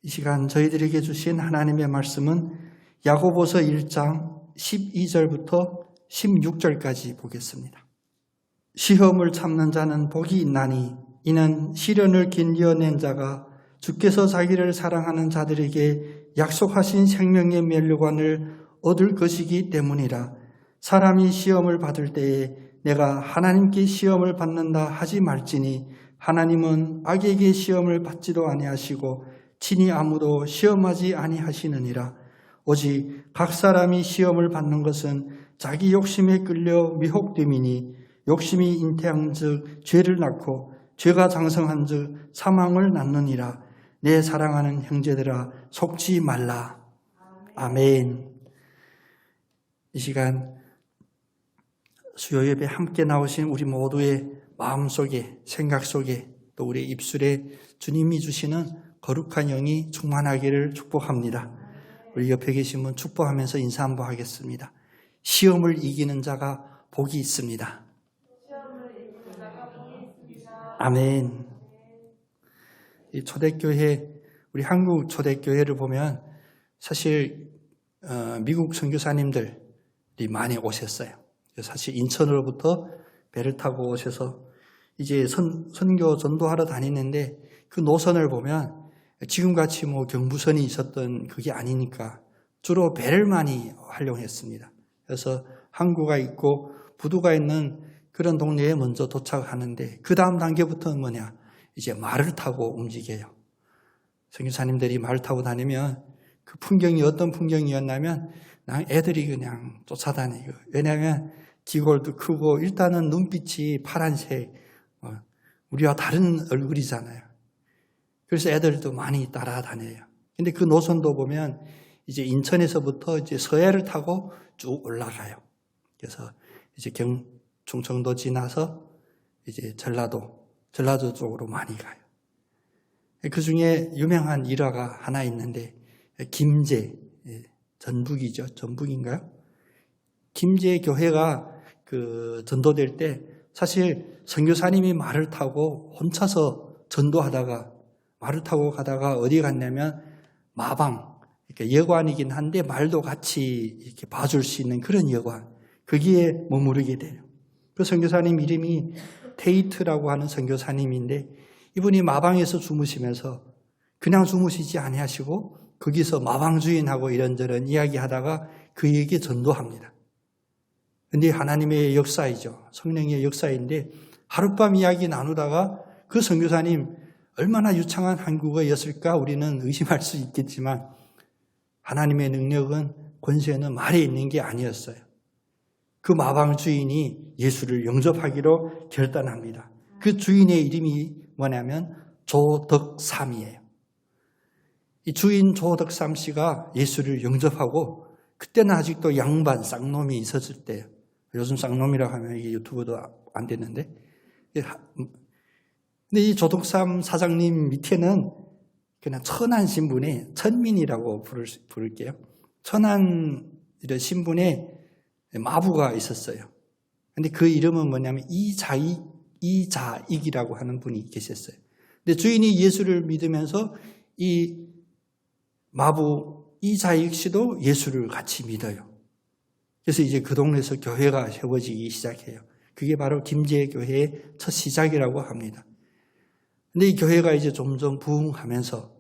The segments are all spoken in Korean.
이 시간 저희들에게 주신 하나님의 말씀은 야고보서 1장 12절부터 16절까지 보겠습니다. 시험을 참는 자는 복이 있나니 이는 시련을 견디어낸 자가 주께서 자기를 사랑하는 자들에게 약속하신 생명의 멸류관을 얻을 것이기 때문이라. 사람이 시험을 받을 때에 내가 하나님께 시험을 받는다 하지 말지니 하나님은 악에게 시험을 받지도 아니하시고 친히 아무도 시험하지 아니하시느니라. 오직 각 사람이 시험을 받는 것은 자기 욕심에 끌려 미혹됨이니 욕심이 잉태한즉 죄를 낳고 죄가 장성한즉 사망을 낳느니라. 내 사랑하는 형제들아 속지 말라. 아멘. 이 시간 수요 예배 함께 나오신 우리 모두의 마음속에, 생각 속에, 또 우리의 입술에 주님이 주시는 거룩한 영이 충만하기를 축복합니다. 우리 옆에 계신 분 축복하면서 인사 한번 하겠습니다. 시험을 이기는 자가 복이 있습니다. 아멘. 이 초대교회, 우리 한국 초대교회를 보면 사실 미국 선교사님들이 많이 오셨어요. 사실 인천으로부터 배를 타고 오셔서 이제 선교 전도하러 다니는데 그 노선을 보면 지금같이 경부선이 있었던 그게 아니니까 주로 배를 많이 활용했습니다. 그래서 항구가 있고 부두가 있는 그런 동네에 먼저 도착하는데 그 다음 단계부터는 뭐냐? 이제 말을 타고 움직여요. 선교사님들이 말을 타고 다니면 그 풍경이 어떤 풍경이었냐면 애들이 그냥 쫓아다니고, 왜냐하면 기골도 크고 일단은 눈빛이 파란색, 우리와 다른 얼굴이잖아요. 그래서 애들도 많이 따라다녀요. 근데 그 노선도 보면 이제 인천에서부터 이제 서해를 타고 쭉 올라가요. 그래서 이제 충청도 지나서 이제 전라도 쪽으로 많이 가요. 그 중에 유명한 일화가 하나 있는데, 김제, 전북이죠. 전북인가요? 김제 교회가 그 전도될 때 사실 선교사님이 말을 타고 혼자서 전도하다가 말을 타고 가다가 어디 갔냐면 마방, 그러니까 여관이긴 한데 말도 같이 이렇게 봐줄 수 있는 그런 여관, 거기에 머무르게 돼요. 그 선교사님 이름이 테이트라고 하는 선교사님인데 이분이 마방에서 주무시면서 그냥 주무시지 아니하시고 거기서 마방 주인하고 이런저런 이야기하다가 그에게 전도합니다. 근데 하나님의 역사이죠. 성령의 역사인데 하룻밤 이야기 나누다가 그 선교사님 얼마나 유창한 한국어였을까 우리는 의심할 수 있겠지만 하나님의 능력은 권세는 말에 있는 게 아니었어요. 그 마방 주인이 예수를 영접하기로 결단합니다. 그 주인의 이름이 뭐냐면 조덕삼이에요. 이 주인 조덕삼 씨가 예수를 영접하고 그때는 아직도 양반 쌍놈이 있었을 때예요. 요즘 쌍놈이라고 하면 이게 유튜브도 안 되는데, 근데 이 조덕삼 사장님 밑에는 그냥 천한 신분의 천민이라고 부를게요. 천한 이런 신분의 마부가 있었어요. 근데 그 이름은 뭐냐면 이자익이라고 하는 분이 계셨어요. 근데 주인이 예수를 믿으면서 이 마부 이자익 씨도 예수를 같이 믿어요. 그래서 이제 그 동네에서 교회가 세워지기 시작해요. 그게 바로 김제 교회의 첫 시작이라고 합니다. 근데 이 교회가 이제 점점 부흥하면서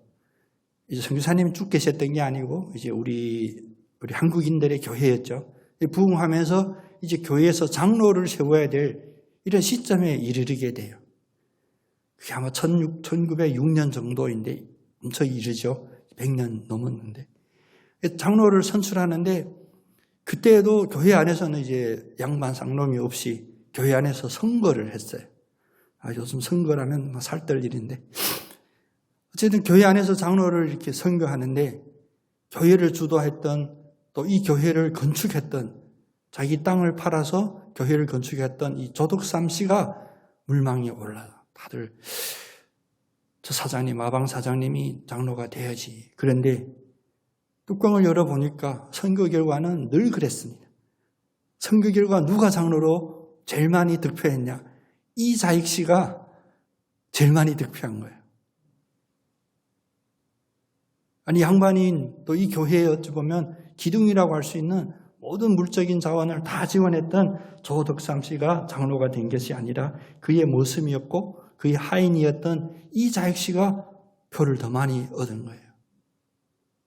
이제 선교사님이 쭉 계셨던 게 아니고 이제 우리 한국인들의 교회였죠. 부흥하면서 이제 교회에서 장로를 세워야 될 이런 시점에 이르게 돼요. 그게 아마 1906년 정도인데 엄청 이르죠. 100년 넘었는데. 장로를 선출하는데 그때도 교회 안에서는 이제 양반 쌍놈이 없이 교회 안에서 선거를 했어요. 요즘 선거라면 살떨 일인데. 어쨌든 교회 안에서 장로를 이렇게 선거하는데 교회를 주도했던 또 이 교회를 건축했던 자기 땅을 팔아서 교회를 건축했던 이 조덕삼 씨가 물망에 올라요. 다들 저 사장님, 마방 사장님이 장로가 돼야지. 그런데 뚜껑을 열어보니까 선거 결과는 늘 그랬습니다. 선거 결과 누가 장로로 제일 많이 득표했냐? 이자익 씨가 제일 많이 득표한 거예요. 아니 양반인 또 이 교회에 어찌 보면 기둥이라고 할 수 있는 모든 물적인 자원을 다 지원했던 조덕삼 씨가 장로가 된 것이 아니라 그의 모습이었고 그의 하인이었던 이자익 씨가 표를 더 많이 얻은 거예요.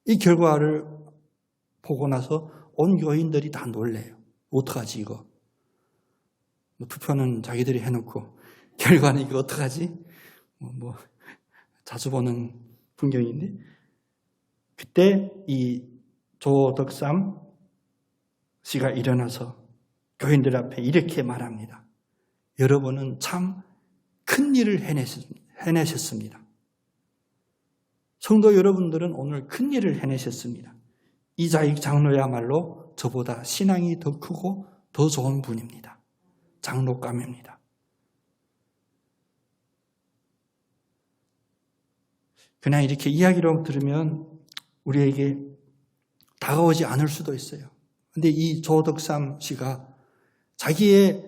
이 결과를 보고 나서 온 교인들이 다 놀래요. 어떡하지 이거? 투표는 자기들이 해놓고 결과는 이거 어떡하지? 자주 보는 풍경인데 그때 이 조덕삼 씨가 일어나서 교인들 앞에 이렇게 말합니다. 여러분은 참 큰 일을 해내셨습니다. 성도 여러분들은 오늘 큰 일을 해내셨습니다. 이자익 장로야말로 저보다 신앙이 더 크고 더 좋은 분입니다. 장로감입니다. 그냥 이렇게 이야기로 들으면 우리에게 다가오지 않을 수도 있어요. 그런데 이 조덕삼 씨가 자기의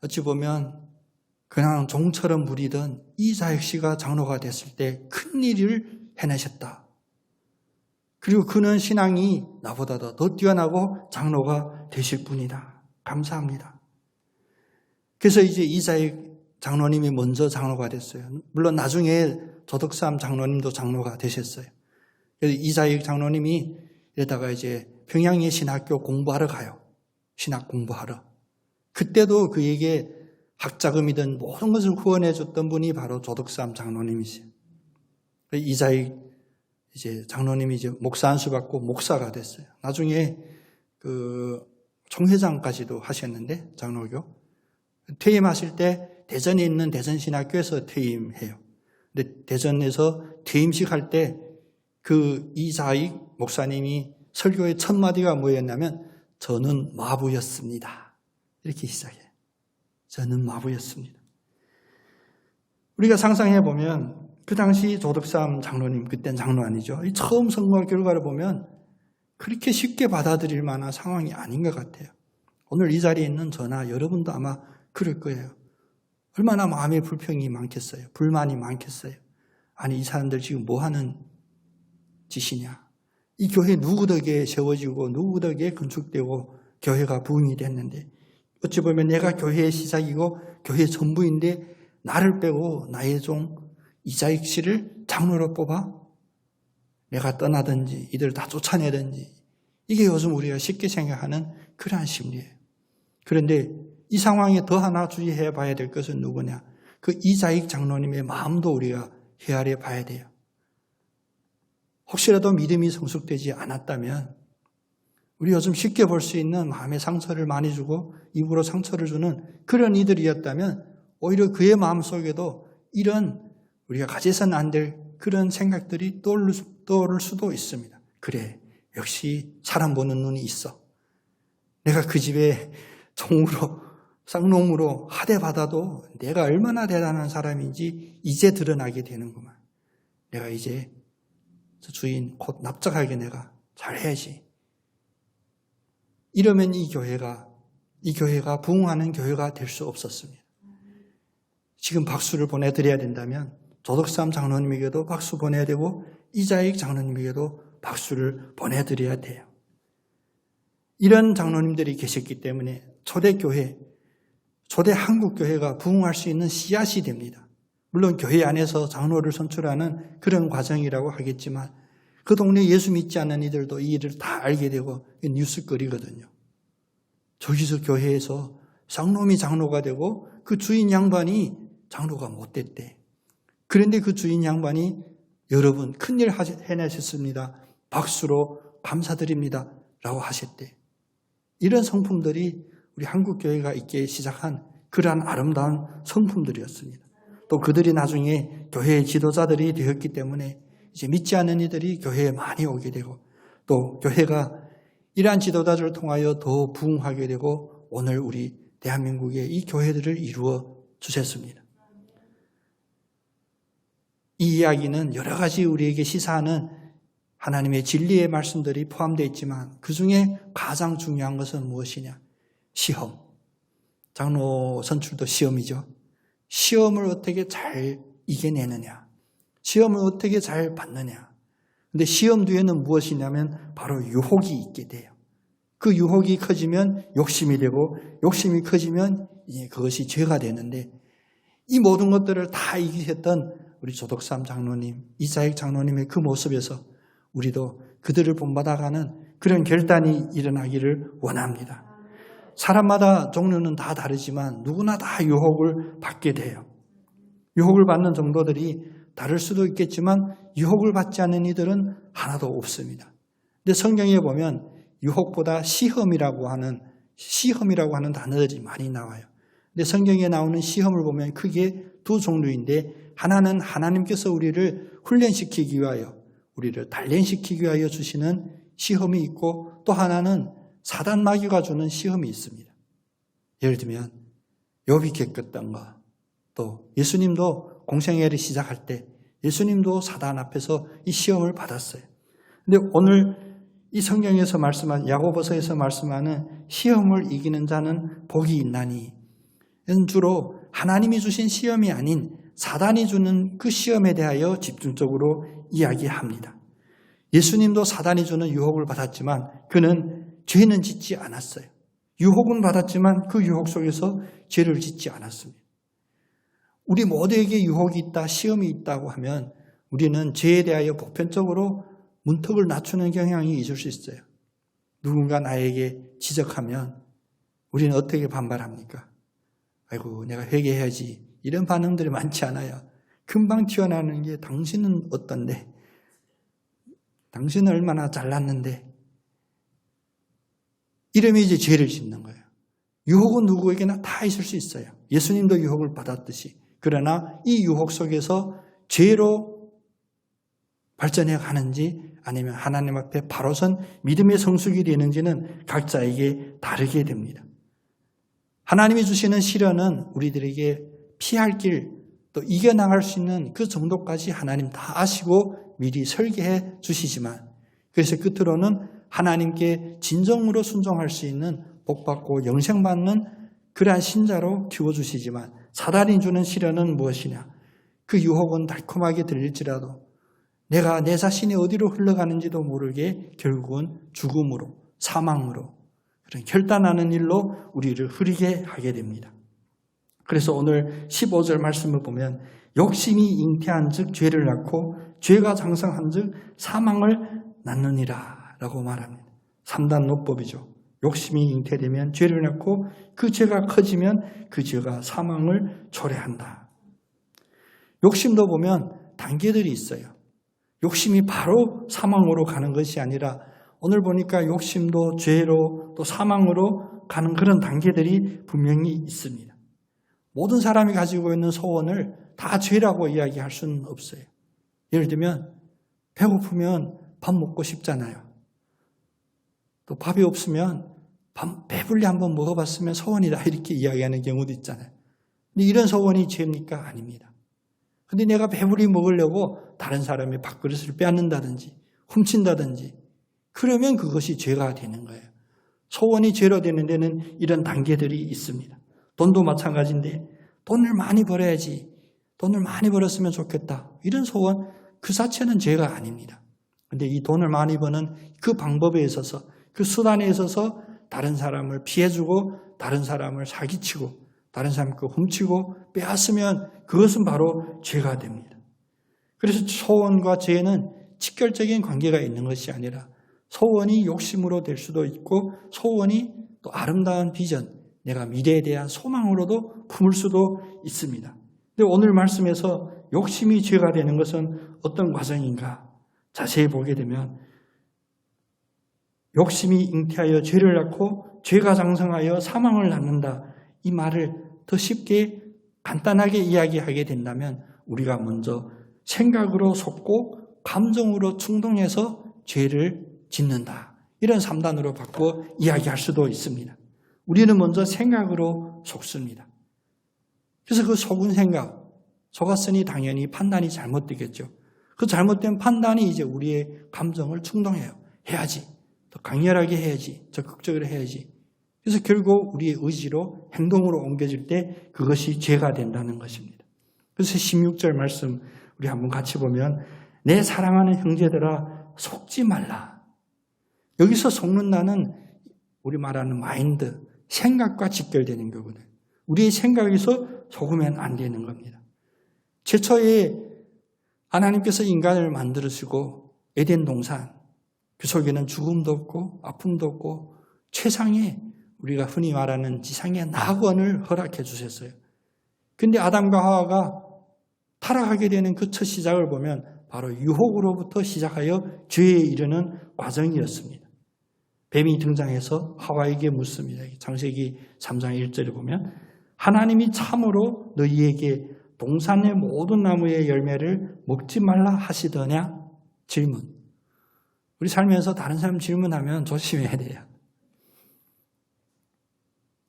어찌 보면 그냥 종처럼 부리던 이자익 씨가 장로가 됐을 때 큰 일을 해내셨다. 그리고 그는 신앙이 나보다 더 뛰어나고 장로가 되실 분이다. 감사합니다. 그래서 이제 이자익 장로님이 먼저 장로가 됐어요. 물론 나중에 조덕삼 장로님도 장로가 되셨어요. 그래서 이자익 장로님이 이러다가 이제 평양의 신학교 공부하러 가요. 신학 공부하러. 그때도 그에게 학자금이든 모든 것을 후원해 줬던 분이 바로 조덕삼 장로님이세요. 이자익 이제 장로님이 이제 목사 안수 받고 목사가 됐어요. 나중에 그 총회장까지도 하셨는데 장로교 퇴임하실 때 대전에 있는 대전신학교에서 퇴임해요. 근데 대전에서 퇴임식 할 때 그 이자익 목사님이 설교의 첫 마디가 뭐였냐면 저는 마부였습니다. 이렇게 시작해요. 저는 마부였습니다. 우리가 상상해 보면 그 당시 조덕삼 장로님, 그땐 장로 아니죠. 처음 선거 결과를 보면 그렇게 쉽게 받아들일 만한 상황이 아닌 것 같아요. 오늘 이 자리에 있는 저나 여러분도 아마 그럴 거예요. 얼마나 마음의 불평이 많겠어요. 불만이 많겠어요. 아니 이 사람들 지금 뭐 하는 짓이냐. 이 교회 누구 덕에 세워지고 누구 덕에 건축되고 교회가 부흥이 됐는데 어찌 보면 내가 교회의 시작이고 교회 전부인데 나를 빼고 나의 종 이자익 씨를 장로로 뽑아 내가 떠나든지 이들 다 쫓아내든지 이게 요즘 우리가 쉽게 생각하는 그러한 심리예요. 그런데 이 상황에 더 하나 주의해 봐야 될 것은 누구냐? 그 이자익 장로님의 마음도 우리가 헤아려 봐야 돼요. 혹시라도 믿음이 성숙되지 않았다면 우리 요즘 쉽게 볼 수 있는 마음의 상처를 많이 주고 입으로 상처를 주는 그런 이들이었다면 오히려 그의 마음속에도 이런 우리가 가져서는 안 될 그런 생각들이 떠오를 수도 있습니다. 그래, 역시 사람 보는 눈이 있어. 내가 그 집에 종으로 쌍놈으로 하대받아도 내가 얼마나 대단한 사람인지 이제 드러나게 되는구만. 내가 이제 저 주인 곧 납작하게 내가 잘해야지. 이러면 이 교회가 부흥하는 교회가 될 수 없었습니다. 지금 박수를 보내드려야 된다면 조덕삼 장로님에게도 박수 보내야 되고 이자익 장로님에게도 박수를 보내드려야 돼요. 이런 장로님들이 계셨기 때문에 초대교회, 초대 한국교회가 부흥할 수 있는 씨앗이 됩니다. 물론 교회 안에서 장로를 선출하는 그런 과정이라고 하겠지만 그 동네 예수 믿지 않는 이들도 이 일을 다 알게 되고 뉴스거리거든요. 저기서 교회에서 쌍놈이 장로가 되고 그 주인 양반이 장로가 못 됐대. 그런데 그 주인 양반이 여러분 큰일 해내셨습니다. 박수로 감사드립니다. 라고 하셨대. 이런 성품들이 우리 한국교회가 있게 시작한 그러한 아름다운 성품들이었습니다. 또 그들이 나중에 교회의 지도자들이 되었기 때문에 이제 믿지 않는 이들이 교회에 많이 오게 되고 또 교회가 이러한 지도자들을 통하여 더 부흥하게 되고 오늘 우리 대한민국의 이 교회들을 이루어 주셨습니다. 이 이야기는 여러 가지 우리에게 시사하는 하나님의 진리의 말씀들이 포함되어 있지만 그 중에 가장 중요한 것은 무엇이냐? 시험. 장로 선출도 시험이죠. 시험을 어떻게 잘 이겨내느냐. 시험을 어떻게 잘 받느냐. 근데 시험 뒤에는 무엇이냐면 바로 유혹이 있게 돼요. 그 유혹이 커지면 욕심이 되고 욕심이 커지면 이제 그것이 죄가 되는데 이 모든 것들을 다 이기셨던 우리 조덕삼 장로님, 이사익 장로님의 그 모습에서 우리도 그들을 본받아가는 그런 결단이 일어나기를 원합니다. 사람마다 종류는 다 다르지만 누구나 다 유혹을 받게 돼요. 유혹을 받는 정도들이 다를 수도 있겠지만 유혹을 받지 않는 이들은 하나도 없습니다. 근데 성경에 보면 유혹보다 시험이라고 하는 단어들이 많이 나와요. 근데 성경에 나오는 시험을 보면 크게 두 종류인데 하나는 하나님께서 우리를 훈련시키기 위하여 우리를 단련시키기 위하여 주시는 시험이 있고 또 하나는 사단 마귀가 주는 시험이 있습니다. 예를 들면 욥이 겪었던 거, 또 예수님도 공생애를 시작할 때 예수님도 사단 앞에서 이 시험을 받았어요. 근데 오늘 이 성경에서 말씀한 야고보서에서 말씀하는 시험을 이기는 자는 복이 있나니 이는 주로 하나님이 주신 시험이 아닌 사단이 주는 그 시험에 대하여 집중적으로 이야기합니다. 예수님도 사단이 주는 유혹을 받았지만 그는 죄는 짓지 않았어요. 유혹은 받았지만 그 유혹 속에서 죄를 짓지 않았습니다. 우리 모두에게 유혹이 있다, 시험이 있다고 하면 우리는 죄에 대하여 보편적으로 문턱을 낮추는 경향이 있을 수 있어요. 누군가 나에게 지적하면 우리는 어떻게 반발합니까? 아이고, 내가 회개해야지. 이런 반응들이 많지 않아요. 금방 튀어나오는 게 당신은 어떤데? 당신은 얼마나 잘났는데? 이러면 이제 죄를 짓는 거예요. 유혹은 누구에게나 다 있을 수 있어요. 예수님도 유혹을 받았듯이. 그러나 이 유혹 속에서 죄로 발전해 가는지 아니면 하나님 앞에 바로선 믿음의 성숙이 되는지는 각자에게 다르게 됩니다. 하나님이 주시는 시련은 우리들에게 피할 길, 또 이겨나갈 수 있는 그 정도까지 하나님 다 아시고 미리 설계해 주시지만 그래서 끝으로는 하나님께 진정으로 순종할 수 있는 복받고 영생받는 그러한 신자로 키워주시지만 사단이 주는 시련은 무엇이냐? 그 유혹은 달콤하게 들릴지라도 내가 내 자신이 어디로 흘러가는지도 모르게 결국은 죽음으로, 사망으로 그런 결단하는 일로 우리를 흐리게 하게 됩니다. 그래서 오늘 15절 말씀을 보면 욕심이 잉태한 즉 죄를 낳고 죄가 장성한 즉 사망을 낳느니라 라고 말합니다. 3단 노법이죠. 욕심이 잉태되면 죄를 낳고 그 죄가 커지면 그 죄가 사망을 초래한다. 욕심도 보면 단계들이 있어요. 욕심이 바로 사망으로 가는 것이 아니라 오늘 보니까 욕심도 죄로 또 사망으로 가는 그런 단계들이 분명히 있습니다. 모든 사람이 가지고 있는 소원을 다 죄라고 이야기할 수는 없어요. 예를 들면 배고프면 밥 먹고 싶잖아요. 또 밥이 없으면 배불리 한번 먹어봤으면 소원이다 이렇게 이야기하는 경우도 있잖아요. 근데 이런 소원이 죄입니까? 아닙니다. 근데 내가 배불리 먹으려고 다른 사람의 밥그릇을 빼앗는다든지 훔친다든지 그러면 그것이 죄가 되는 거예요. 소원이 죄로 되는 데는 이런 단계들이 있습니다. 돈도 마찬가지인데 돈을 많이 벌어야지, 돈을 많이 벌었으면 좋겠다 이런 소원 그 자체는 죄가 아닙니다. 근데 이 돈을 많이 버는 그 방법에 있어서 그 수단에 있어서 다른 사람을 피해주고 다른 사람을 사기치고 다른 사람 거 훔치고 빼앗으면 그것은 바로 죄가 됩니다. 그래서 소원과 죄는 직결적인 관계가 있는 것이 아니라 소원이 욕심으로 될 수도 있고 소원이 또 아름다운 비전, 내가 미래에 대한 소망으로도 품을 수도 있습니다. 근데 오늘 말씀에서 욕심이 죄가 되는 것은 어떤 과정인가? 자세히 보게 되면 욕심이 잉태하여 죄를 낳고 죄가 장성하여 사망을 낳는다. 이 말을 더 쉽게 간단하게 이야기하게 된다면 우리가 먼저 생각으로 속고 감정으로 충동해서 죄를 짓는다. 이런 3단으로 바꿔 이야기할 수도 있습니다. 우리는 먼저 생각으로 속습니다. 그래서 그 속은 생각, 속았으니 당연히 판단이 잘못되겠죠. 그 잘못된 판단이 이제 우리의 감정을 충동해요. 해야지. 더 강렬하게 해야지. 적극적으로 해야지. 그래서 결국 우리의 의지로 행동으로 옮겨질 때 그것이 죄가 된다는 것입니다. 그래서 16절 말씀 우리 한번 같이 보면 내 사랑하는 형제들아 속지 말라. 여기서 속는다는 우리 말하는 마인드, 생각과 직결되는 거거든요. 우리의 생각에서 속으면 안 되는 겁니다. 최초에 하나님께서 인간을 만들으시고 에덴 동산, 그 속에는 죽음도 없고 아픔도 없고 최상의 우리가 흔히 말하는 지상의 낙원을 허락해 주셨어요. 근데 아담과 하와가 타락하게 되는 그 첫 시작을 보면 바로 유혹으로부터 시작하여 죄에 이르는 과정이었습니다. 뱀이 등장해서 하와에게 묻습니다. 창세기 3장 1절에 보면 하나님이 참으로 너희에게 동산의 모든 나무의 열매를 먹지 말라 하시더냐? 질문. 우리 살면서 다른 사람 질문하면 조심해야 돼요.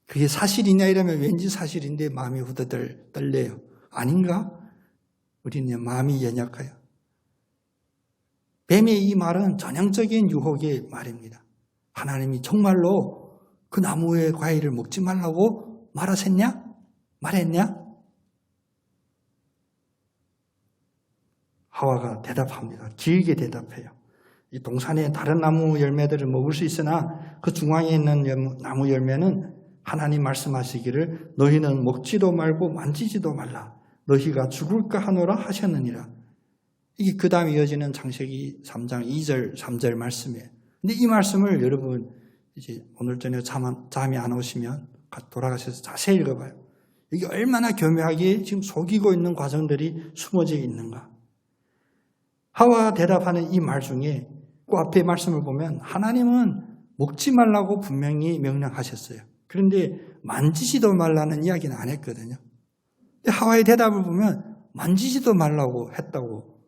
그게 사실이냐 이러면 왠지 사실인데 마음이 후들들 떨려요. 아닌가? 우리는 마음이 연약해요. 뱀의 이 말은 전형적인 유혹의 말입니다. 하나님이 정말로 그 나무의 과일을 먹지 말라고 말하셨냐? 말했냐? 하와가 대답합니다. 길게 대답해요. 이 동산의 다른 나무 열매들을 먹을 수 있으나 그 중앙에 있는 나무 열매는 하나님 말씀하시기를 너희는 먹지도 말고 만지지도 말라. 너희가 죽을까 하노라 하셨느니라. 이게 그 다음 이어지는 창세기 3장 2절, 3절 말씀이에요. 근데 이 말씀을 여러분 이제 오늘 저녁 잠이 안 오시면 돌아가셔서 자세히 읽어봐요. 이게 얼마나 교묘하게 지금 속이고 있는 과정들이 숨어져 있는가. 하와가 대답하는 이 말 중에 그 앞에 말씀을 보면 하나님은 먹지 말라고 분명히 명령하셨어요. 그런데 만지지도 말라는 이야기는 안 했거든요. 근데 하와의 대답을 보면 만지지도 말라고 했다고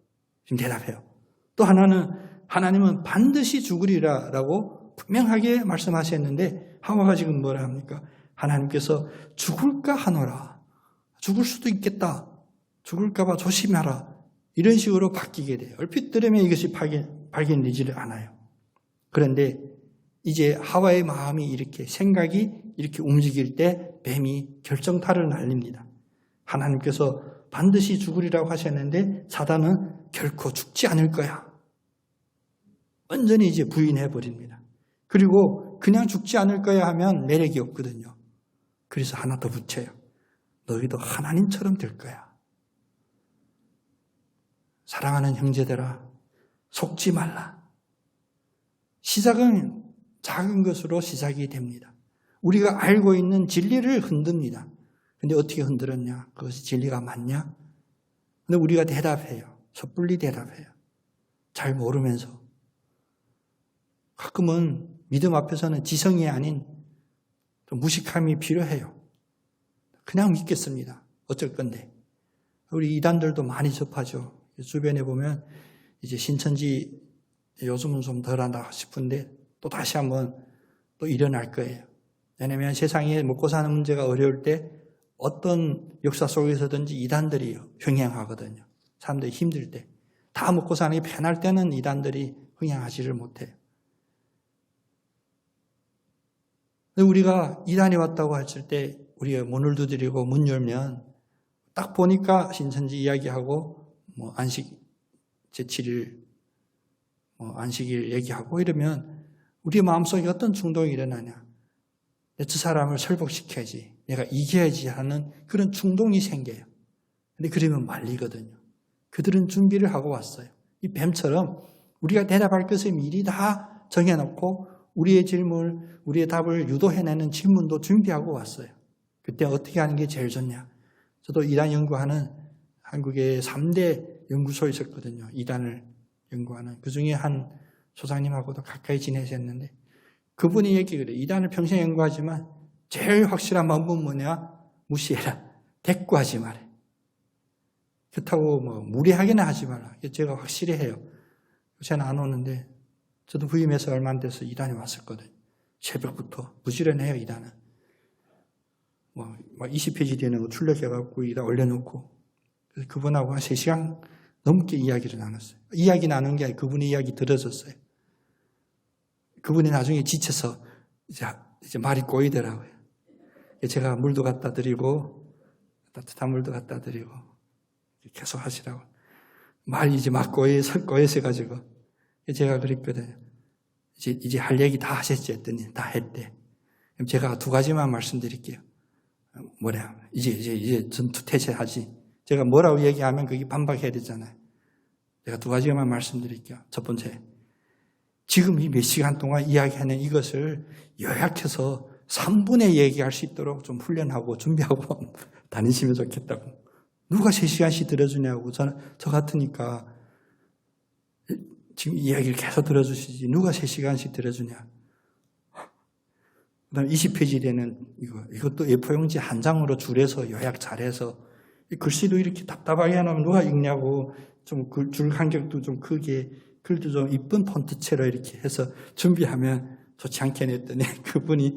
지금 대답해요. 또 하나는 하나님은 반드시 죽으리라라고 분명하게 말씀하셨는데 하와가 지금 뭐라 합니까? 하나님께서 죽을까 하노라. 죽을 수도 있겠다. 죽을까 봐 조심하라. 이런 식으로 바뀌게 돼요. 얼핏 들으면 이것이 발견되지를 않아요. 그런데 이제 하와의 마음이 이렇게 생각이 이렇게 움직일 때 뱀이 결정타를 날립니다. 하나님께서 반드시 죽으리라고 하셨는데 사단은 결코 죽지 않을 거야. 완전히 이제 부인해 버립니다. 그리고 그냥 죽지 않을 거야 하면 매력이 없거든요. 그래서 하나 더 붙여요. 너희도 하나님처럼 될 거야. 사랑하는 형제들아, 속지 말라. 시작은 작은 것으로 시작이 됩니다. 우리가 알고 있는 진리를 흔듭니다. 근데 어떻게 흔들었냐? 그것이 진리가 맞냐? 근데 우리가 대답해요. 섣불리 대답해요. 잘 모르면서. 가끔은 믿음 앞에서는 지성이 아닌 좀 무식함이 필요해요. 그냥 믿겠습니다. 어쩔 건데. 우리 이단들도 많이 접하죠. 주변에 보면 이제 신천지 요즘은 좀 덜하다 싶은데 또 다시 한번 또 일어날 거예요. 왜냐하면 세상에 먹고 사는 문제가 어려울 때 어떤 역사 속에서든지 이단들이 흥행하거든요. 사람들이 힘들 때. 다 먹고 사는 게 편할 때는 이단들이 흥행하지를 못해요. 근데 우리가 이단이 왔다고 했을 때 우리가 문을 두드리고 문 열면 딱 보니까 신천지 이야기하고 뭐 안식 제7일 안식일 얘기하고 이러면 우리 마음속에 어떤 충동이 일어나냐. 저 사람을 설복시켜야지. 내가 이겨야지 하는 그런 충동이 생겨요. 근데 그러면 말리거든요. 그들은 준비를 하고 왔어요. 이 뱀처럼 우리가 대답할 것을 미리 다 정해놓고 우리의 질문, 우리의 답을 유도해내는 질문도 준비하고 왔어요. 그때 어떻게 하는 게 제일 좋냐. 저도 이단 연구하는 한국의 3대 연구소에 있었거든요. 이단을 연구하는. 그중에 한 소장님하고도 가까이 지내셨는데 그분이 얘기를 해요. 이단을 평생 연구하지만 제일 확실한 방법은 뭐냐? 무시해라. 대꾸하지 마라. 그렇다고 무리하게는 하지 말라. 제가 확실히 해요. 저는 안 오는데 저도 부임해서 얼마 안 돼서 이단에 왔었거든요. 새벽부터 부지런해요. 이단은. 20페이지 되는 거 출력해갖고 이다 올려놓고 그래서 그분하고 한 3시간 넘게 이야기를 나눴어요. 이야기 나눈 게 아니라 그분의 이야기 들어줬어요. 그분이 나중에 지쳐서 이제 말이 꼬이더라고요. 제가 물도 갖다 드리고 따뜻한 물도 갖다 드리고 계속 하시라고. 말이 이제 막 꼬여서 가지고 제가 그랬거든요. 이제 할 얘기 다 하셨지 했더니 다 했대. 그럼 제가 두 가지만 말씀드릴게요. 이제 전투 태세하지. 제가 뭐라고 얘기하면 그게 반박해야 되잖아요. 제가 두 가지만 말씀드릴게요. 첫 번째, 지금 이 몇 시간 동안 이야기하는 이것을 요약해서 3분에 얘기할 수 있도록 좀 훈련하고 준비하고 다니시면 좋겠다고. 누가 3시간씩 들어주냐고. 저 같으니까 지금 이야기를 계속 들어주시지. 누가 3시간씩 들어주냐. 그 다음에 20페이지 되는 이것도 A4용지 한 장으로 줄여서 요약 잘해서 글씨도 이렇게 답답하게 해놓으면 누가 읽냐고. 좀 줄 간격도 좀 크게, 글도 좀 이쁜 폰트체로 이렇게 해서 준비하면 좋지 않게 냈더니 그분이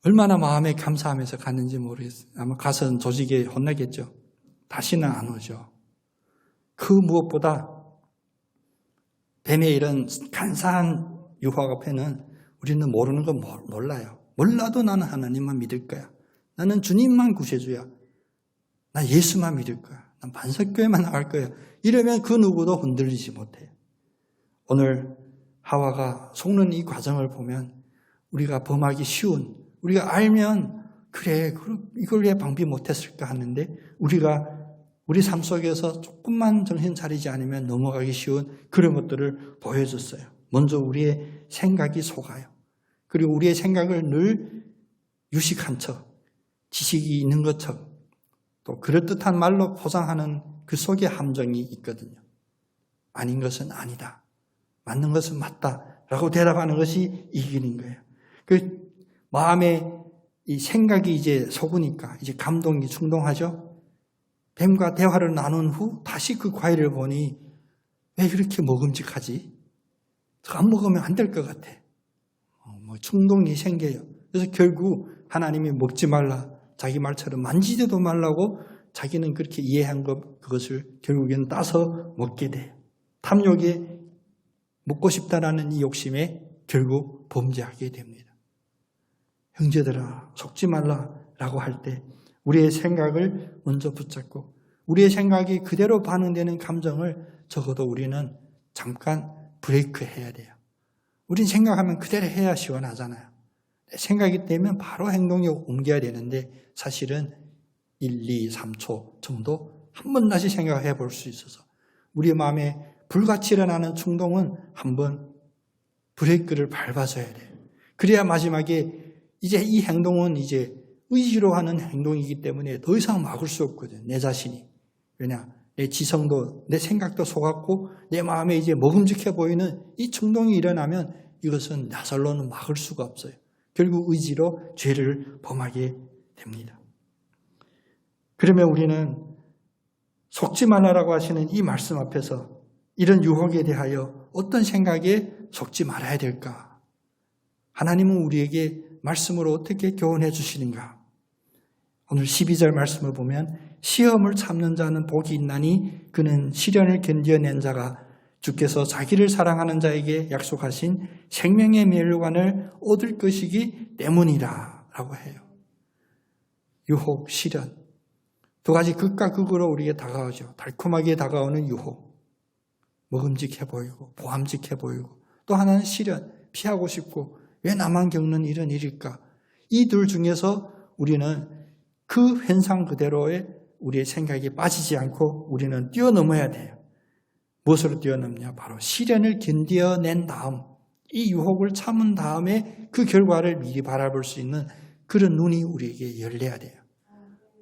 얼마나 마음에 감사하면서 갔는지 모르겠어요. 아마 가서는 조직에 혼나겠죠. 다시는 안 오죠. 그 무엇보다 뱀의 이런 간사한 유혹 앞에는 우리는 모르는 건 몰라요. 몰라도 나는 하나님만 믿을 거야. 나는 주님만 구세주야. 나 예수만 믿을 거야. 난 반석교회만 나갈 거야. 이러면 그 누구도 흔들리지 못해요. 오늘 하와가 속는 이 과정을 보면 우리가 범하기 쉬운, 우리가 알면 그래 이걸 왜 방비 못했을까 하는데 우리 삶 속에서 조금만 정신 차리지 않으면 넘어가기 쉬운 그런 것들을 보여줬어요. 먼저 우리의 생각이 속아요. 그리고 우리의 생각을 늘 유식한 척, 지식이 있는 것처럼 또 그럴듯한 말로 포장하는 그 속에 함정이 있거든요. 아닌 것은 아니다. 맞는 것은 맞다라고 대답하는 것이 이기는 거예요. 그 마음에 이 생각이 이제 속으니까 이제 감동이 충동하죠. 뱀과 대화를 나눈 후 다시 그 과일을 보니 왜 그렇게 먹음직하지? 안 먹으면 안 될 것 같아. 충동이 생겨요. 그래서 결국 하나님이 먹지 말라. 자기 말처럼 만지지도 말라고 자기는 그렇게 이해한 그것을 결국에는 따서 먹게 돼요. 탐욕에 먹고 싶다라는 이 욕심에 결국 범죄하게 됩니다. 형제들아, 속지 말라라고 할 때 우리의 생각을 먼저 붙잡고 우리의 생각이 그대로 반응되는 감정을 적어도 우리는 잠깐 브레이크 해야 돼요. 우린 생각하면 그대로 해야 시원하잖아요. 생각이 되면 바로 행동에 옮겨야 되는데 사실은 1, 2, 3초 정도 한 번 다시 생각해 볼 수 있어서 우리의 마음에 불같이 일어나는 충동은 한번 브레이크를 밟아줘야 돼요. 그래야 마지막에 이제 이 행동은 이제 의지로 하는 행동이기 때문에 더 이상 막을 수 없거든요. 내 자신이. 왜냐? 내 지성도 내 생각도 속았고 내 마음에 이제 먹음직해 보이는 이 충동이 일어나면 이것은 나설로는 막을 수가 없어요. 결국 의지로 죄를 범하게 됩니다. 그러면 우리는 속지 말라라고 하시는 이 말씀 앞에서 이런 유혹에 대하여 어떤 생각에 속지 말아야 될까? 하나님은 우리에게 말씀으로 어떻게 교훈해 주시는가? 오늘 12절 말씀을 보면 시험을 참는 자는 복이 있나니 그는 시련을 견뎌낸 자가 주께서 자기를 사랑하는 자에게 약속하신 생명의 멸류관을 얻을 것이기 때문이라 라고 해요. 유혹, 시련 두 가지 극과 극으로 우리에게 다가오죠. 달콤하게 다가오는 유혹, 먹음직해 보이고 보암직해 보이고 또 하나는 시련, 피하고 싶고 왜 나만 겪는 이런 일일까? 이 둘 중에서 우리는 그 현상 그대로의 우리의 생각이 빠지지 않고 우리는 뛰어넘어야 돼요. 무엇으로 뛰어넘냐? 바로 시련을 견뎌낸 다음 이 유혹을 참은 다음에 그 결과를 미리 바라볼 수 있는 그런 눈이 우리에게 열려야 돼요.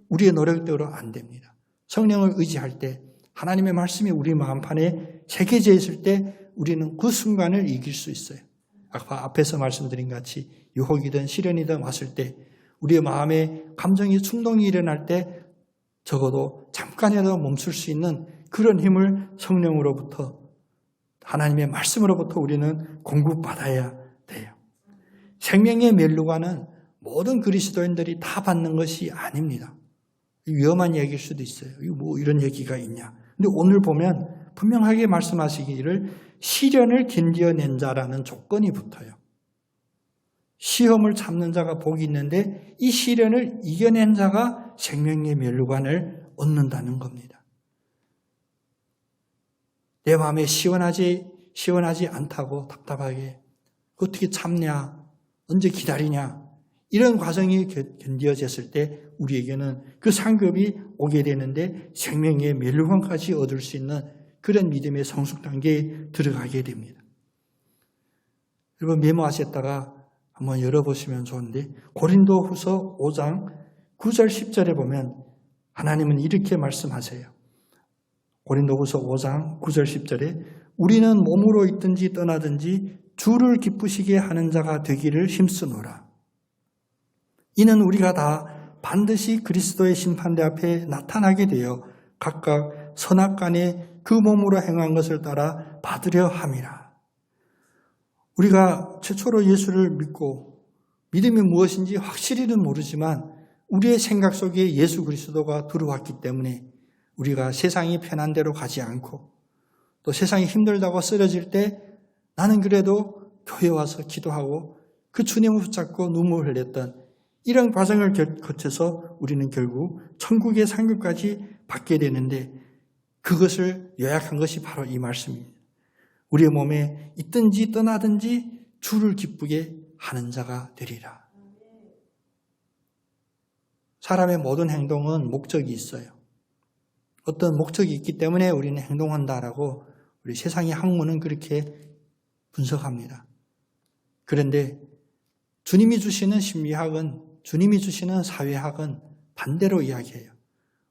우리의 노력대로 안 됩니다. 성령을 의지할 때 하나님의 말씀이 우리 마음판에 새겨져 있을 때 우리는 그 순간을 이길 수 있어요. 아까 앞에서 말씀드린 같이 유혹이든 시련이든 왔을 때 우리의 마음에 감정이 충동이 일어날 때 적어도 잠깐이라도 멈출 수 있는 그런 힘을 성령으로부터 하나님의 말씀으로부터 우리는 공급받아야 돼요. 생명의 멸류관은 모든 그리스도인들이 다 받는 것이 아닙니다. 위험한 얘기일 수도 있어요. 뭐 이런 얘기가 있냐. 근데 오늘 보면 분명하게 말씀하시기를 시련을 견뎌낸 자라는 조건이 붙어요. 시험을 참는 자가 복이 있는데 이 시련을 이겨낸 자가 생명의 멸류관을 얻는다는 겁니다. 내 마음에 시원하지 시원하지 않다고 답답하게 어떻게 참냐, 언제 기다리냐 이런 과정이 견뎌졌을 때 우리에게는 그 상급이 오게 되는데 생명의 멸류관까지 얻을 수 있는 그런 믿음의 성숙 단계에 들어가게 됩니다. 여러분 메모하셨다가 한번 열어보시면 좋은데 고린도후서 5장 9절 10절에 보면 하나님은 이렇게 말씀하세요. 고린도후서 5장 9절 10절에 우리는 몸으로 있든지 떠나든지 주를 기쁘시게 하는 자가 되기를 힘쓰노라. 이는 우리가 다 반드시 그리스도의 심판대 앞에 나타나게 되어 각각 선악간에 그 몸으로 행한 것을 따라 받으려 함이라. 우리가 최초로 예수를 믿고 믿음이 무엇인지 확실히는 모르지만 우리의 생각 속에 예수 그리스도가 들어왔기 때문에 우리가 세상이 편한 대로 가지 않고 또 세상이 힘들다고 쓰러질 때 나는 그래도 교회 와서 기도하고 그 주님을 붙잡고 눈물을 흘렸던 이런 과정을 거쳐서 우리는 결국 천국의 상급까지 받게 되는데 그것을 요약한 것이 바로 이 말씀입니다. 우리의 몸에 있든지 떠나든지 주를 기쁘게 하는 자가 되리라. 사람의 모든 행동은 목적이 있어요. 어떤 목적이 있기 때문에 우리는 행동한다라고 우리 세상의 학문은 그렇게 분석합니다. 그런데 주님이 주시는 심리학은, 주님이 주시는 사회학은 반대로 이야기해요.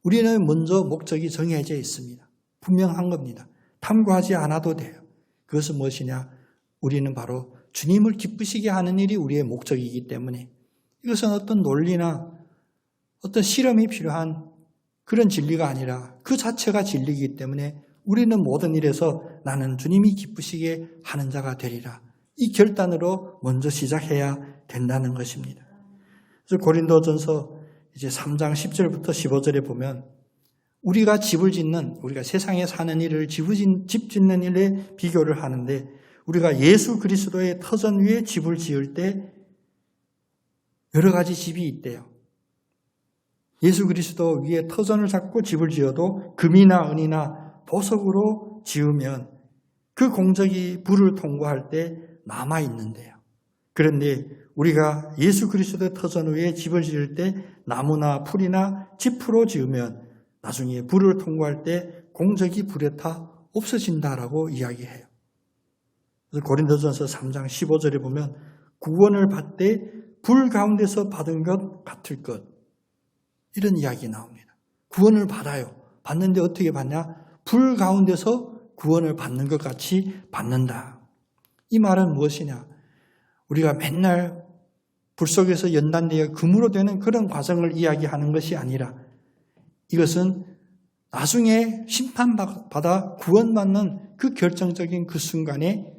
우리는 먼저 목적이 정해져 있습니다. 분명한 겁니다. 탐구하지 않아도 돼요. 그것은 무엇이냐? 우리는 바로 주님을 기쁘시게 하는 일이 우리의 목적이기 때문에 이것은 어떤 논리나 어떤 실험이 필요한 그런 진리가 아니라 그 자체가 진리이기 때문에 우리는 모든 일에서 나는 주님이 기쁘시게 하는 자가 되리라. 이 결단으로 먼저 시작해야 된다는 것입니다. 그래서 고린도전서 이제 3장 10절부터 15절에 보면 우리가 집을 짓는, 우리가 세상에 사는 일을 집 짓는 일에 비교를 하는데 우리가 예수 그리스도의 터전 위에 집을 지을 때 여러 가지 집이 있대요. 예수 그리스도 위에 터전을 잡고 집을 지어도 금이나 은이나 보석으로 지으면 그 공적이 불을 통과할 때 남아있는데요. 그런데 우리가 예수 그리스도의 터전 위에 집을 지을 때 나무나 풀이나 지프로 지으면 나중에 불을 통과할 때 공적이 불에 타 없어진다라고 이야기해요. 그래서 고린도전서 3장 15절에 보면 구원을 받되 불 가운데서 받은 것 같을 것, 이런 이야기 나옵니다. 구원을 받아요. 받는데 어떻게 받냐? 불 가운데서 구원을 받는 것 같이 받는다. 이 말은 무엇이냐? 우리가 맨날 불 속에서 연단되어 금으로 되는 그런 과정을 이야기하는 것이 아니라 이것은 나중에 심판받아 구원받는 그 결정적인 그 순간에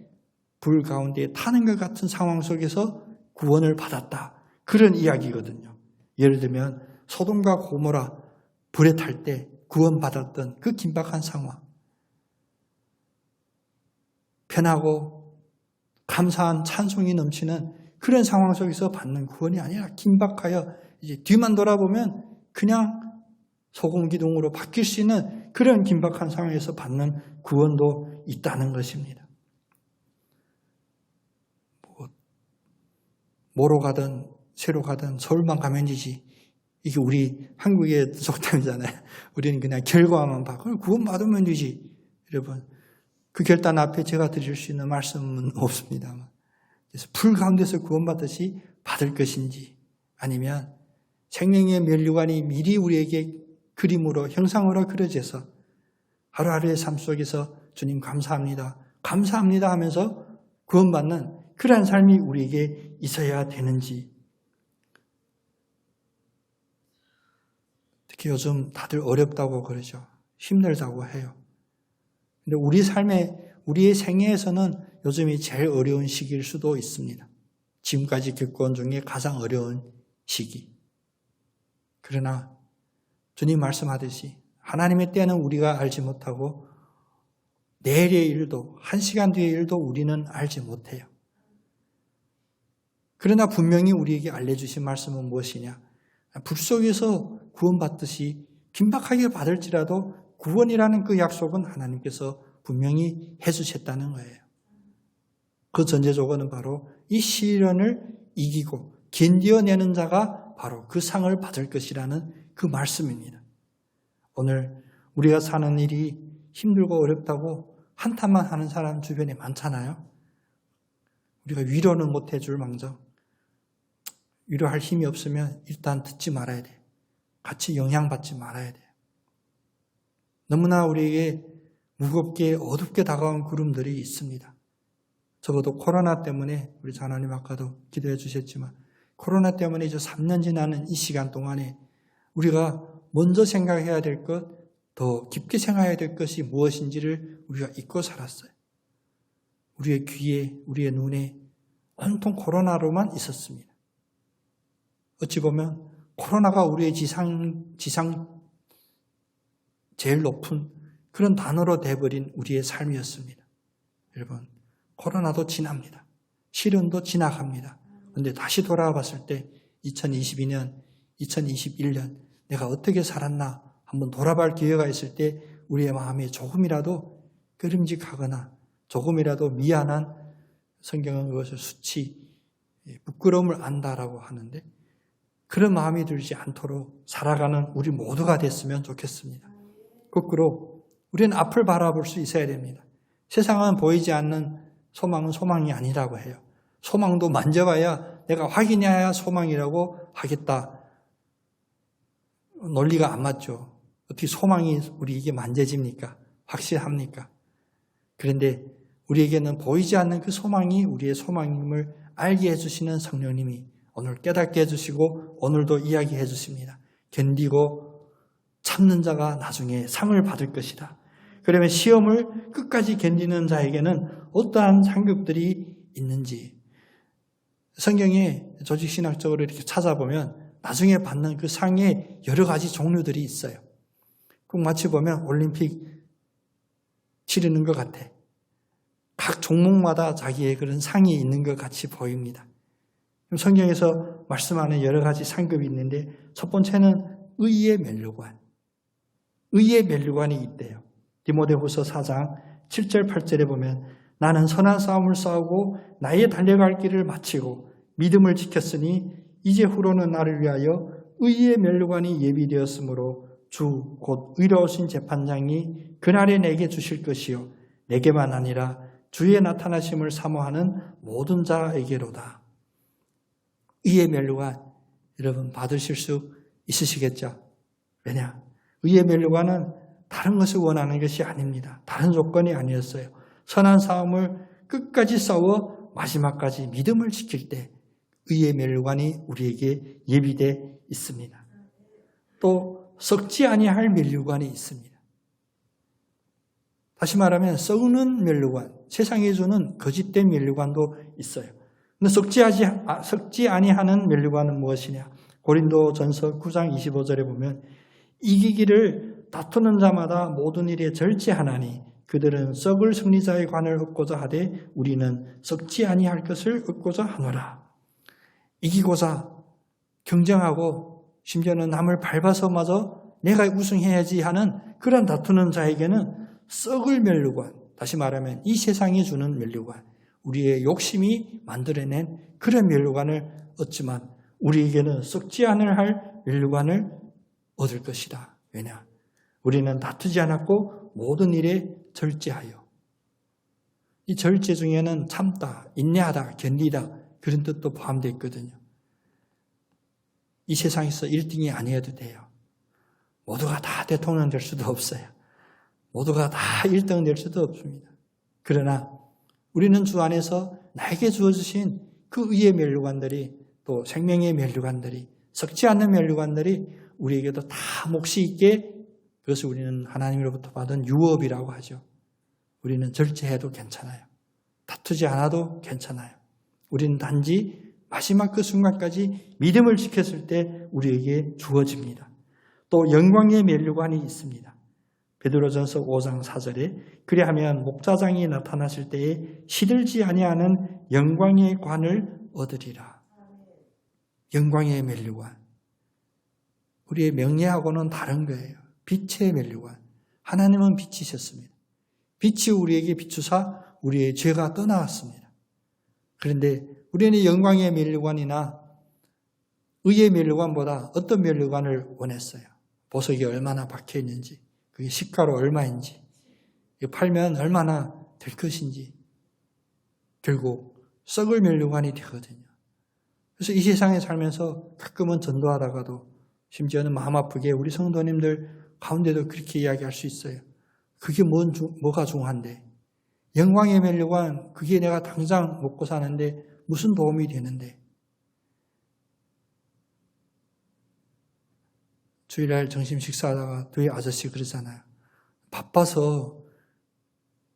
불 가운데 타는 것 같은 상황 속에서 구원을 받았다. 그런 이야기거든요. 예를 들면 소돔과 고모라 불에 탈 때 구원받았던 그 긴박한 상황. 편하고 감사한 찬송이 넘치는 그런 상황 속에서 받는 구원이 아니라 긴박하여 이제 뒤만 돌아보면 그냥 소금 기둥으로 바뀔 수 있는 그런 긴박한 상황에서 받는 구원도 있다는 것입니다. 뭐로 가든 새로 가든 서울만 가면 되지. 이게 우리 한국의 속담이잖아요. 우리는 그냥 결과만 봐. 그럼 구원받으면 되지. 여러분, 그 결단 앞에 제가 드릴 수 있는 말씀은 없습니다만. 그래서 불 가운데서 구원받듯이 받을 것인지 아니면 생명의 면류관이 미리 우리에게 그림으로 형상으로 그려져서 하루하루의 삶 속에서 주님 감사합니다. 감사합니다 하면서 구원받는 그러한 삶이 우리에게 있어야 되는지. 특히 요즘 다들 어렵다고 그러죠. 힘들다고 해요. 근데 우리 삶에, 우리의 생애에서는 요즘이 제일 어려운 시기일 수도 있습니다. 지금까지 겪어온 중에 가장 어려운 시기. 그러나 주님 말씀하듯이 하나님의 때는 우리가 알지 못하고 내일의 일도, 1시간 뒤의 일도 우리는 알지 못해요. 그러나 분명히 우리에게 알려주신 말씀은 무엇이냐? 불 속에서 구원받듯이 긴박하게 받을지라도 구원이라는 그 약속은 하나님께서 분명히 해주셨다는 거예요. 그 전제 조건은 바로 이 시련을 이기고 견뎌내는 자가 바로 그 상을 받을 것이라는 그 말씀입니다. 오늘 우리가 사는 일이 힘들고 어렵다고 한탄만 하는 사람 주변에 많잖아요. 우리가 위로는 못 해줄 망정, 위로할 힘이 없으면 일단 듣지 말아야 돼요. 같이 영향받지 말아야 돼요. 너무나 우리에게 무겁게 어둡게 다가온 구름들이 있습니다. 적어도 코로나 때문에 우리 자나님 아까도 기도해 주셨지만 코로나 때문에 이제 3년 지나는 이 시간 동안에 우리가 먼저 생각해야 될 것, 더 깊게 생각해야 될 것이 무엇인지를 우리가 잊고 살았어요. 우리의 귀에, 우리의 눈에 온통 코로나로만 있었습니다. 어찌 보면 코로나가 우리의 지상 제일 높은 그런 단어로 돼버린 우리의 삶이었습니다. 여러분, 코로나도 지납니다. 시련도 지나갑니다. 그런데 다시 돌아와 봤을 때 2022년, 2021년 내가 어떻게 살았나 한번 돌아볼 기회가 있을 때 우리의 마음에 조금이라도 끄림직하거나 조금이라도 미안한, 성경은 그것을 수치, 부끄러움을 안다라고 하는데 그런 마음이 들지 않도록 살아가는 우리 모두가 됐으면 좋겠습니다. 거꾸로 우리는 앞을 바라볼 수 있어야 됩니다. 세상은 보이지 않는 소망은 소망이 아니라고 해요. 소망도 만져봐야 내가 확인해야 소망이라고 하겠다. 논리가 안 맞죠. 어떻게 소망이 우리에게 만져집니까? 확실합니까? 그런데 우리에게는 보이지 않는 그 소망이 우리의 소망임을 알게 해주시는 성령님이 오늘 깨닫게 해주시고 오늘도 이야기해 주십니다. 견디고 참는 자가 나중에 상을 받을 것이다. 그러면 시험을 끝까지 견디는 자에게는 어떠한 상급들이 있는지 성경에 조직신학적으로 이렇게 찾아보면 나중에 받는 그 상의 여러 가지 종류들이 있어요. 꼭 마치 보면 올림픽 치르는 것 같아. 각 종목마다 자기의 그런 상이 있는 것 같이 보입니다. 성경에서 말씀하는 여러 가지 상급이 있는데 첫 번째는 의의 면류관. 의의 면류관이 있대요. 디모데후서 4장 7절 8절에 보면 나는 선한 싸움을 싸우고 나의 달려갈 길을 마치고 믿음을 지켰으니 이제 후로는 나를 위하여 의의 면류관이 예비되었으므로 주 곧 의로우신 재판장이 그날에 내게 주실 것이요 내게만 아니라 주의 나타나심을 사모하는 모든 자에게로다. 의의 면류관 여러분 받으실 수 있으시겠죠? 왜냐? 의의 면류관은 다른 것을 원하는 것이 아닙니다. 다른 조건이 아니었어요. 선한 싸움을 끝까지 싸워 마지막까지 믿음을 지킬 때 의의 면류관이 우리에게 예비되어 있습니다. 또 썩지 아니할 면류관이 있습니다. 다시 말하면 썩는 면류관, 세상에 주는 거짓된 면류관도 있어요. 근데 썩지 아니하는 면류관은 무엇이냐? 고린도전서 9장 25절에 보면 이기기를 다투는 자마다 모든 일에 절제하나니 그들은 썩을 승리자의 관을 얻고자 하되 우리는 썩지 아니할 것을 얻고자 하노라. 이기고자 경쟁하고 심지어는 남을 밟아서마저 내가 우승해야지 하는 그런 다투는 자에게는 썩을 면류관, 다시 말하면 이 세상이 주는 면류관, 우리의 욕심이 만들어낸 그런 면류관을 얻지만 우리에게는 썩지 않을 할 면류관을 얻을 것이다. 왜냐? 우리는 다투지 않았고 모든 일에 절제하여. 이 절제 중에는 참다, 인내하다, 견디다 그런 뜻도 포함되어 있거든요. 이 세상에서 1등이 아니어도 돼요. 모두가 다 대통령 될 수도 없어요. 모두가 다 1등 될 수도 없습니다. 그러나 우리는 주 안에서 나에게 주어주신 그 의의 면류관들이 또 생명의 면류관들이 썩지 않는 면류관들이 우리에게도 다 몫이 있게 그것을 우리는 하나님으로부터 받은 유업이라고 하죠. 우리는 절제해도 괜찮아요. 다투지 않아도 괜찮아요. 우리는 단지 마지막 그 순간까지 믿음을 지켰을 때 우리에게 주어집니다. 또 영광의 면류관이 있습니다. 베드로전서 5장 4절에 그리하면 목자장이 나타나실 때에 시들지 아니하는 영광의 관을 얻으리라. 영광의 면류관. 우리의 명예하고는 다른 거예요. 빛의 면류관. 하나님은 빛이셨습니다. 빛이 우리에게 비추사 우리의 죄가 떠나왔습니다. 그런데 우리는 영광의 면류관이나 의의 면류관보다 어떤 면류관을 원했어요? 보석이 얼마나 박혀 있는지, 그게 시가로 얼마인지, 팔면 얼마나 될 것인지, 결국 썩을 면류관이 되거든요. 그래서 이 세상에 살면서 가끔은 전도하다가도 심지어는 마음 아프게 우리 성도님들 가운데도 그렇게 이야기할 수 있어요. 그게 뭐가 중요한데? 영광의 면류관, 그게 내가 당장 먹고 사는데 무슨 도움이 되는데? 주일날 점심 식사하다가 두 아저씨 그러잖아요. 바빠서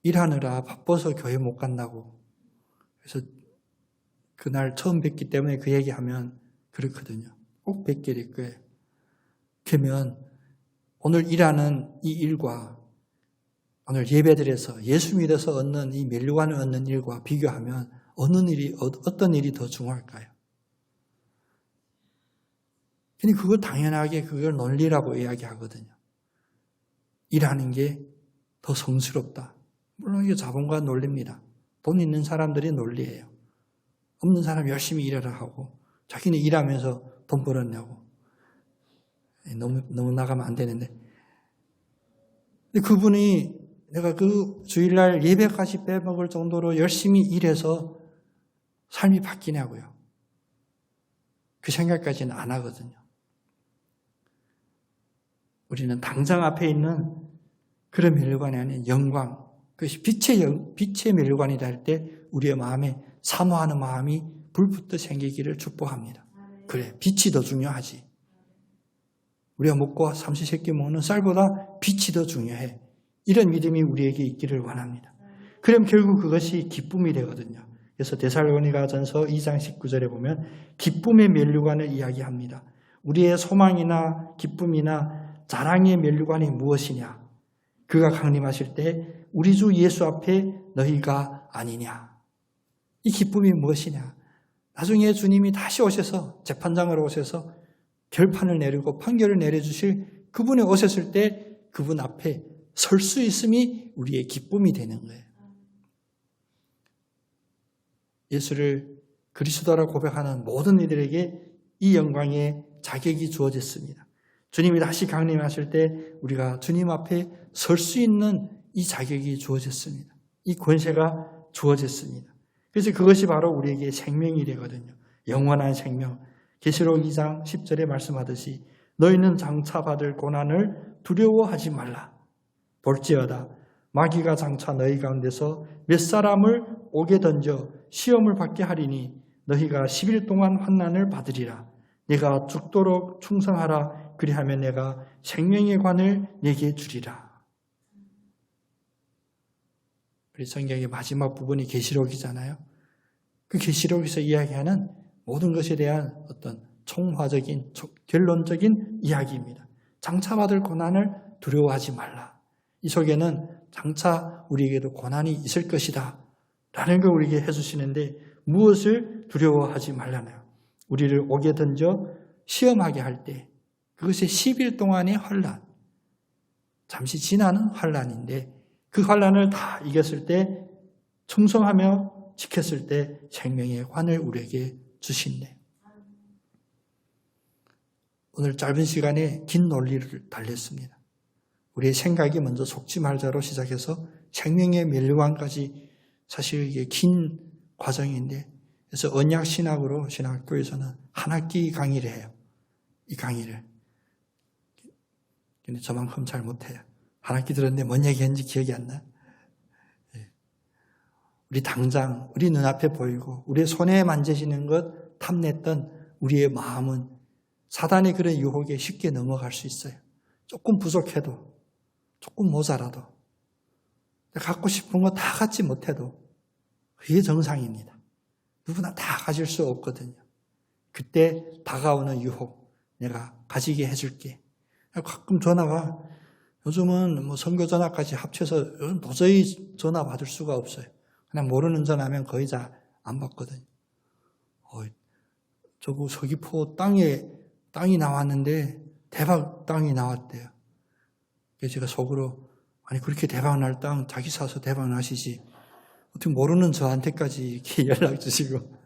일하느라 바빠서 교회 못 간다고. 그래서 그날 처음 뵙기 때문에 그 얘기하면 그렇거든요. 꼭 뵙게 될 거예요. 그러면 오늘 일하는 이 일과 오늘 예배드려서 예수 믿어서 얻는 이 면류관을 얻는 일과 비교하면 어떤 일이 더 중요할까요? 근데 그걸 당연하게 그걸 논리라고 이야기하거든요. 일하는 게 더 성스럽다. 물론 이게 자본과 논리입니다. 돈 있는 사람들이 논리예요. 없는 사람 열심히 일하라 하고 자기는 일하면서 돈 벌었냐고. 너무 나가면 안 되는데. 근데 그분이 내가 그 주일날 예배까지 빼먹을 정도로 열심히 일해서 삶이 바뀌냐고요. 그 생각까지는 안 하거든요. 우리는 당장 앞에 있는 그런 면류관이 아닌 영광, 그것이 빛의 면류관이다 할 때 우리의 마음에 사모하는 마음이 불붙어 생기기를 축복합니다. 그래, 빛이 더 중요하지. 우리가 먹고 삼시세끼 먹는 쌀보다 빛이 더 중요해. 이런 믿음이 우리에게 있기를 원합니다. 그럼 결국 그것이 기쁨이 되거든요. 그래서 데살로니가전서 2장 19절에 보면 기쁨의 면류관을 이야기합니다. 우리의 소망이나 기쁨이나 자랑의 면류관이 무엇이냐? 그가 강림하실 때 우리 주 예수 앞에 너희가 아니냐? 이 기쁨이 무엇이냐? 나중에 주님이 다시 오셔서 재판장으로 오셔서 결판을 내리고 판결을 내려주실 그분이 오셨을 때 그분 앞에 설 수 있음이 우리의 기쁨이 되는 거예요. 예수를 그리스도라고 고백하는 모든 이들에게 이 영광의 자격이 주어졌습니다. 주님이 다시 강림하실 때 우리가 주님 앞에 설 수 있는 이 자격이 주어졌습니다. 이 권세가 주어졌습니다. 그래서 그것이 바로 우리에게 생명이 되거든요. 영원한 생명. 계시록 2장 10절에 말씀하듯이 너희는 장차 받을 고난을 두려워하지 말라. 볼지어다 마귀가 장차 너희 가운데서 몇 사람을 옥에 던져 시험을 받게 하리니 너희가 10일 동안 환난을 받으리라. 네가 죽도록 충성하라. 그리하면 내가 생명의 관을 네게 주리라. 우리 성경의 마지막 부분이 계시록이잖아요. 그 계시록에서 이야기하는 모든 것에 대한 어떤 총화적인, 결론적인 이야기입니다. 장차 받을 고난을 두려워하지 말라. 이 속에는 장차 우리에게도 고난이 있을 것이다 라는 걸 우리에게 해주시는데 무엇을 두려워하지 말라나요? 우리를 옥에 던져 시험하게 할 때 그것이 10일 동안의 환난, 잠시 지나는 환난인데 그 환난을 다 이겼을 때 충성하며 지켰을 때 생명의 관을 우리에게 주신대. 오늘 짧은 시간에 긴 논리를 달랬습니다. 우리의 생각이 먼저 속지 말자로 시작해서 생명의 면류관까지 사실 이게 긴 과정인데 그래서 언약 신학으로 신학교에서는 한 학기 강의를 해요. 이 강의를. 근데 저만큼 잘 못해요. 한 학기 들었는데 뭔 얘기했는지 기억이 안 나. 우리 당장 우리 눈앞에 보이고 우리의 손에 만져지는 것 탐냈던 우리의 마음은 사단의 그런 유혹에 쉽게 넘어갈 수 있어요. 조금 부족해도 조금 모자라도 갖고 싶은 거 다 갖지 못해도 그게 정상입니다. 누구나 다 가질 수 없거든요. 그때 다가오는 유혹 내가 가지게 해줄게. 가끔 전화가 요즘은 뭐 선거 전화까지 합쳐서 요즘 도저히 전화 받을 수가 없어요. 그냥 모르는 전화면 거의 잘 안 받거든요. 저거 서귀포 땅이 나왔는데 대박 땅이 나왔대요. 그래서 제가 속으로 아니 그렇게 대박 날 땅 자기 사서 대박 나시지 어떻게 모르는 저한테까지 이렇게 연락 주시고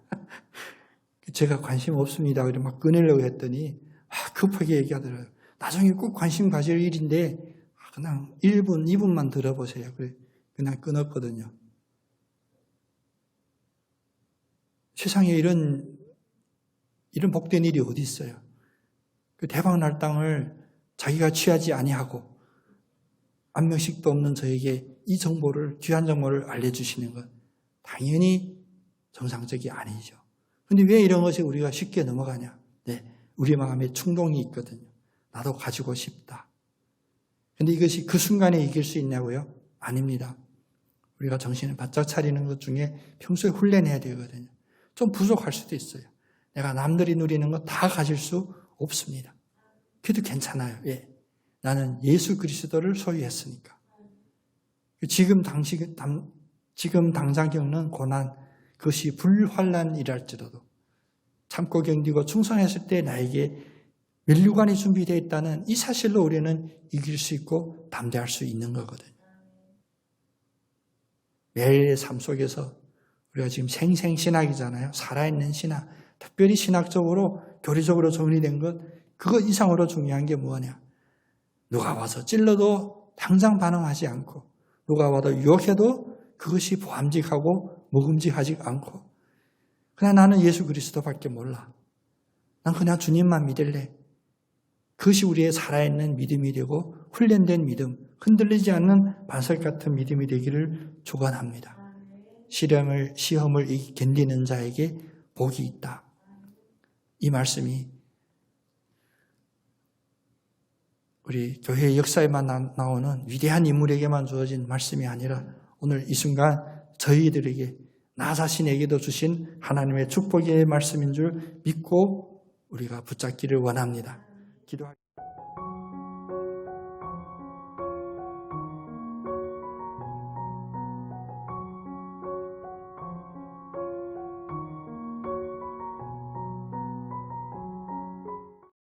제가 관심 없습니다. 그래 막 끊으려고 했더니 급하게 얘기하더라고요. 나중에 꼭 관심 가질 일인데 그냥 1분, 2분만 들어보세요. 그래 그냥 끊었거든요. 세상에 이런 복된 일이 어디 있어요? 그 대박 날 땅을 자기가 취하지 아니하고 안면식도 없는 저에게 이 정보를, 귀한 정보를 알려주시는 것 당연히 정상적이 아니죠. 그런데 왜 이런 것이 우리가 쉽게 넘어가냐? 네, 우리 마음에 충동이 있거든요. 나도 가지고 싶다. 그런데 이것이 그 순간에 이길 수 있냐고요? 아닙니다. 우리가 정신을 바짝 차리는 것 중에 평소에 훈련해야 되거든요. 좀 부족할 수도 있어요. 내가 남들이 누리는 거 다 가질 수 없습니다. 그래도 괜찮아요. 왜? 나는 예수 그리스도를 소유했으니까. 지금 당장 겪는 고난, 그것이 불환란이랄지라도 참고 견디고 충성했을 때 나에게 면류관이 준비되어 있다는 이 사실로 우리는 이길 수 있고 담대할 수 있는 거거든요. 매일의 삶 속에서 우리가 지금 생생신학이잖아요. 살아있는 신학. 특별히 신학적으로, 교리적으로 정리된 것, 그거 이상으로 중요한 게 뭐냐? 누가 와서 찔러도 당장 반응하지 않고, 누가 와도 유혹해도 그것이 보암직하고 먹음직하지 않고, 그냥 나는 예수 그리스도밖에 몰라. 난 그냥 주님만 믿을래. 그것이 우리의 살아있는 믿음이 되고 훈련된 믿음, 흔들리지 않는 반석 같은 믿음이 되기를 축원합니다. 시험을 견디는 자에게 복이 있다. 이 말씀이 우리 교회의 역사에만 나오는 위대한 인물에게만 주어진 말씀이 아니라 오늘 이 순간 저희들에게, 나 자신에게도 주신 하나님의 축복의 말씀인 줄 믿고 우리가 붙잡기를 원합니다. 기도하겠습니다.